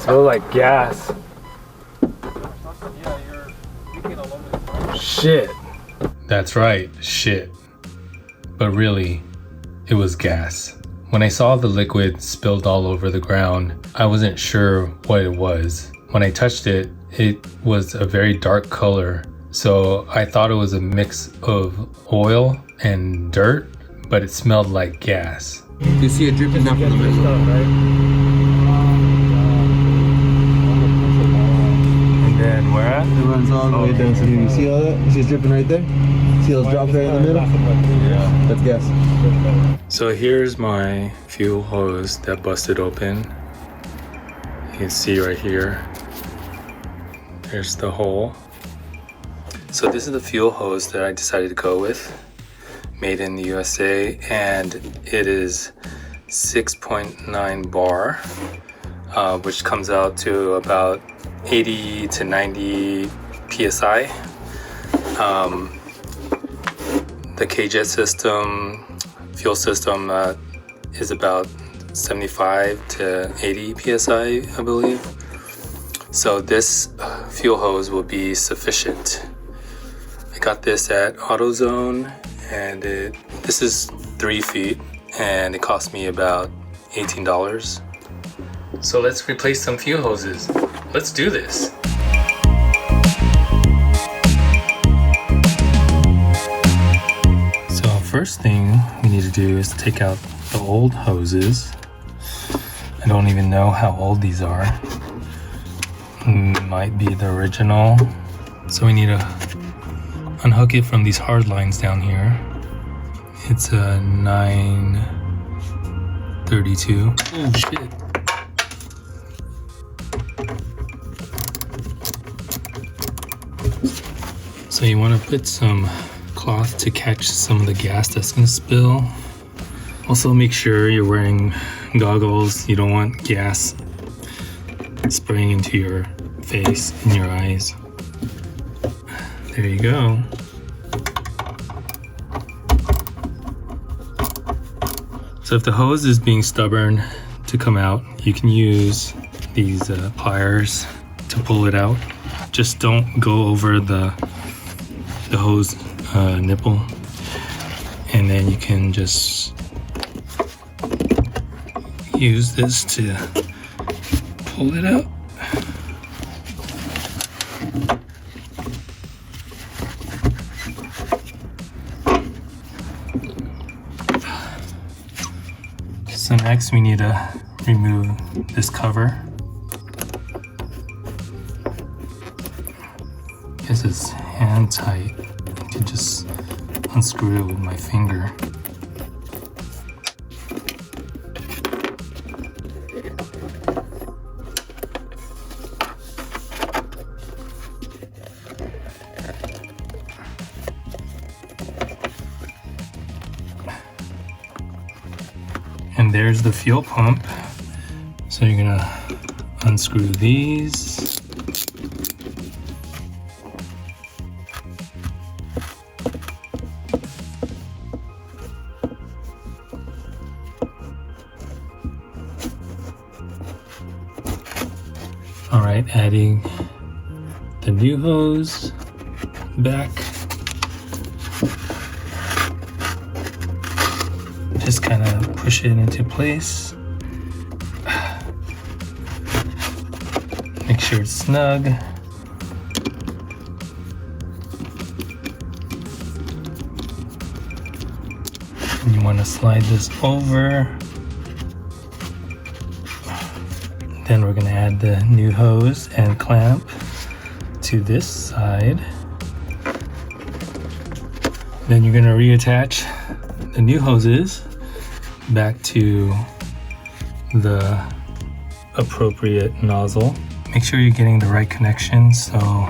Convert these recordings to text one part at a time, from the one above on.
smells like gas. Shit. That's right, shit. But really, it was gas. When I saw the liquid spilled all over the ground, I wasn't sure what it was. When I touched it, it was a very dark color. So I thought it was a mix of oil and dirt, but it smelled like gas. You see it dripping down from the middle. And then where at? It runs all the way down to here. You see all that? You see it dripping right there? See those drops right in the middle? Yeah. That's gas. So here's my fuel hose that busted open. You can see right here. There's the hole. So this is the fuel hose that I decided to go with. Made in the USA, and it is 6.9 bar, which comes out to about 80 to 90 PSI. The KJet system, fuel system, is about 75 to 80 PSI, I believe. So this fuel hose will be sufficient. I got this at Autozone, and this is 3 feet, and it cost me about $18. So let's replace some fuel hoses. Let's do this. So first thing we need to do is take out the old hoses. I don't even know how old these are. Might be the original. So we need to unhook it from these hard lines down here. It's a 932. Oh shit. So you want to put some cloth to catch some of the gas that's going to spill. Also make sure you're wearing goggles. You don't want gas spraying into your face and your eyes. There you go. So if the hose is being stubborn to come out, you can use these pliers to pull it out. Just don't go over the hose nipple, and then you can just use this to pull it out. So next we need to remove this cover. Because it's hand tight, I can just unscrew it with my finger. And there's the fuel pump. So you're gonna unscrew these. All right, adding the new hose back. Just kind of push it into place. Make sure it's snug. And you want to slide this over. Then we're going to add the new hose and clamp to this side. Then you're going to reattach the new hoses back to the appropriate nozzle. Make sure you're getting the right connection. So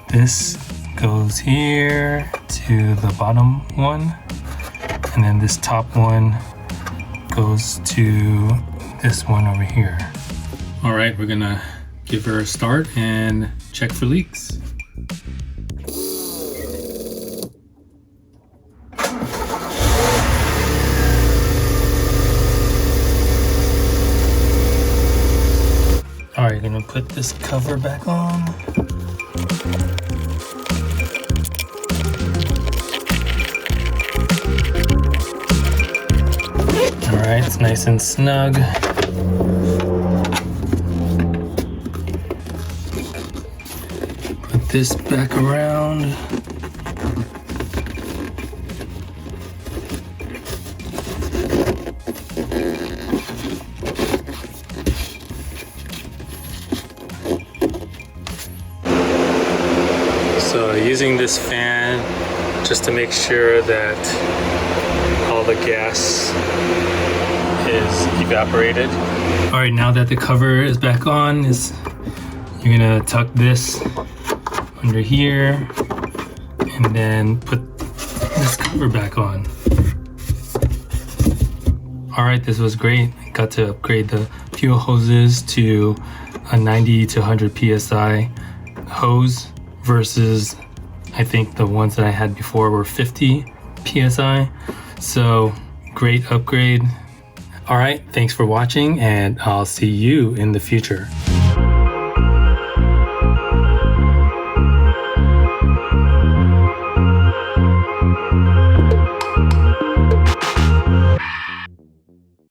this goes here to the bottom one, and then this top one goes to this one over here. All right, we're gonna give her a start and check for leaks. gonna put this cover back on. Alright, it's nice and snug. Put this back around. So using this fan just to make sure that all the gas is evaporated. All right, now that the cover is back on, you're gonna tuck this under here and then put this cover back on. All right, this was great. I got to upgrade the fuel hoses to a 90 to 100 PSI hose versus I think the ones that I had before were 50 PSI. So great upgrade. All right, thanks for watching and I'll see you in the future.